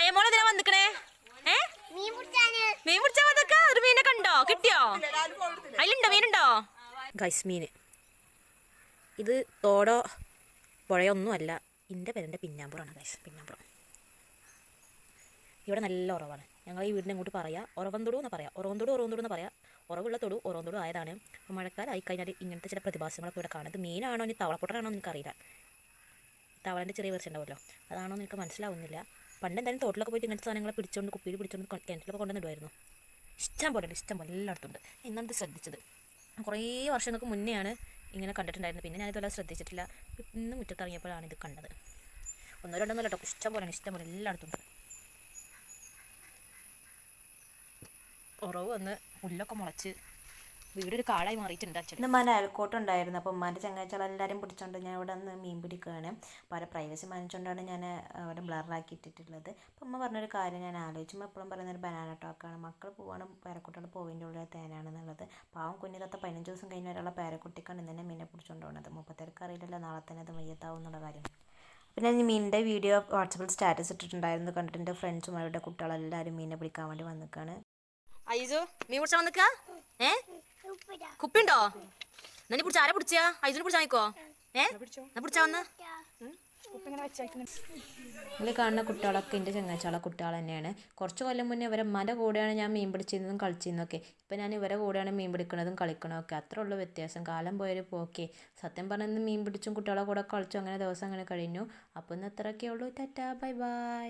മയമോളെന്തിനാ വന്നിക്കണേ? മീൻ പിടിച്ചാ വന്നക്ക? ഒരു മീനെ കണ്ടോ? കിട്ടിയോ? അതിലുണ്ടോ മീനുണ്ടോ? ഗൈസ് മീന് ഇത് തോടോ പുഴയൊന്നുമല്ല, എൻ്റെ പേരൻ്റെ പിന്നാമ്പുറമാണ് ഗൈസ്. പിന്നാമ്പുറം ഇവിടെ നല്ല ഉറവാണ്. ഞങ്ങൾ ഈ വീടിനെ അങ്ങോട്ട് പറയാം ഉറവന്തൊടു എന്ന് പറയാം. ഉറവന്തൊടു എന്ന് പറയാം. ഉറവുള്ള തൊടു ഉറവന്തൊടു ആയതാണ്. അപ്പോൾ മഴക്കാലമായി കഴിഞ്ഞാൽ ഇങ്ങനത്തെ ചില പ്രതിഭാസങ്ങളൊക്കെ ഇവിടെ കാണുന്നത്. മീനാണോ ഇനി തവളപ്പൊട്ടനാണോ എന്ന് എനിക്കറിയില്ല. തവളൻ്റെ ചെറിയ വെർച്ച ഉണ്ടാവുമല്ലോ, അതാണോ എന്ന് എനിക്ക് മനസ്സിലാവുന്നില്ല. പണ്ട് എന്തായാലും തോട്ടിലൊക്കെ പോയിട്ട് ഇങ്ങനത്തെ സാധനങ്ങളെ പിടിച്ചുകൊണ്ട് കുപ്പിയിൽ പിടിച്ചുകൊണ്ട് കിണറ്റിലൊക്കെ കൊണ്ടുവന്നിടുമായിരുന്നു. ഇഷ്ടം പോലെ ഉണ്ട്, ഇഷ്ടം പോലെ എല്ലായിടത്തുണ്ട്. ഇന്നത് ശ്രദ്ധിച്ചത് കുറേ വർഷങ്ങൾക്ക് മുന്നെയാണ് ഇങ്ങനെ കണ്ടിട്ടുണ്ടായിരുന്നു. പിന്നെ ഞാനിതുപോലെ ശ്രദ്ധിച്ചിട്ടില്ല. ഇന്ന് മുറ്റത്തിറങ്ങിയപ്പോഴാണ് ഇത് കണ്ടത്. ഒന്നോ രണ്ടോ കേട്ടോ, ഇഷ്ടം പോലെ എല്ലായിടത്തും ഉണ്ട്. ഉറവ് വന്ന് പുല്ലൊക്കെ മുളച്ച് വീടൊരു കാടായി മാറിയിട്ടുണ്ട്. ഇന്ന് ഉമ്മാൻ്റെ അയൽക്കോട്ടുണ്ടായിരുന്നു. അപ്പോൾ ഉമ്മാൻ്റെ ചങ്ങാഴ്ചകളെല്ലാവരും പിടിച്ചോണ്ട് ഞാൻ ഇവിടെ നിന്ന് മീൻ പിടിക്കുകയാണ്. അപ്പോൾ അവരെ പ്രൈവസി മാനിച്ചുകൊണ്ടാണ് ഞാൻ അവിടെ ബ്ലറാക്കി ഇട്ടിട്ടുള്ളത്. അപ്പോൾ ഉമ്മ പറഞ്ഞൊരു കാര്യം ഞാൻ ആലോചിച്ചുമ്പോൾ എപ്പോഴും പറയുന്നൊരു ബനാന ടോക്കാണ്. മക്കൾ പോവാണ്, പേരക്കുട്ടികൾ പോവിൻ്റെ ഉള്ളിൽ തേനാണെന്നുള്ളത്. പാവം കുഞ്ഞിലത്തെ 15 ദിവസം കഴിഞ്ഞ ഒരാളെ പേരക്കുട്ടിക്കാണ് ഇന്ന് തന്നെ മീനെ പിടിച്ചുകൊണ്ട് പോകുന്നത്. 30 അറിയില്ലല്ലോ നാളെ തന്നെ അത് മയ്യത്താവും എന്നുള്ള കാര്യം. പിന്നെ ഞാൻ മീനിൻ്റെ വീഡിയോ വാട്സപ്പിൽ സ്റ്റാറ്റസ് ഇട്ടിട്ടുണ്ടായിരുന്നു. കണ്ടിട്ട് എൻ്റെ ഫ്രണ്ട്സും അവരുടെ കുട്ടികളെല്ലാവരും മീനെ പിടിക്കാൻ വേണ്ടി വന്നിക്കാണ്. ഐസു മീൻ പിടിച്ചാൽ വന്നിക്കാ? കുപ്പിണ്ടോ? നീ പിടിച്ച ആരെ പിടിച്ചാ? ഐസുനെ പിടിച്ചാ നിക്കോ? പിടിച്ചാ വന്ന് ഇതിൽ കാണുന്ന കുട്ടികളൊക്കെ എൻ്റെ ചങ്ങാഴ്ചകളെ കുട്ടികൾ തന്നെയാണ്. കുറച്ച് കൊല്ലം മുന്നേ ഇവരെ ഉമ്മാൻ്റെ കൂടെയാണ് ഞാൻ മീൻ പിടിച്ചിരുന്നതും കളിച്ചിരുന്നതൊക്കെ. ഇപ്പം ഞാൻ ഇവരെ കൂടെയാണ് മീൻ പിടിക്കുന്നതും കളിക്കണമൊക്കെ. അത്രേ ഉള്ളൂ വ്യത്യാസം. കാലം പോയൊരു പോക്കേ. സത്യം പറഞ്ഞാൽ മീൻ പിടിച്ചും കുട്ടികളെ കൂടെ കളിച്ചും അങ്ങനെ ദിവസം അങ്ങനെ കഴിഞ്ഞു. അപ്പോൾ ഇന്ന് അത്രയൊക്കെ ഉള്ളൂ. Tata bye bye.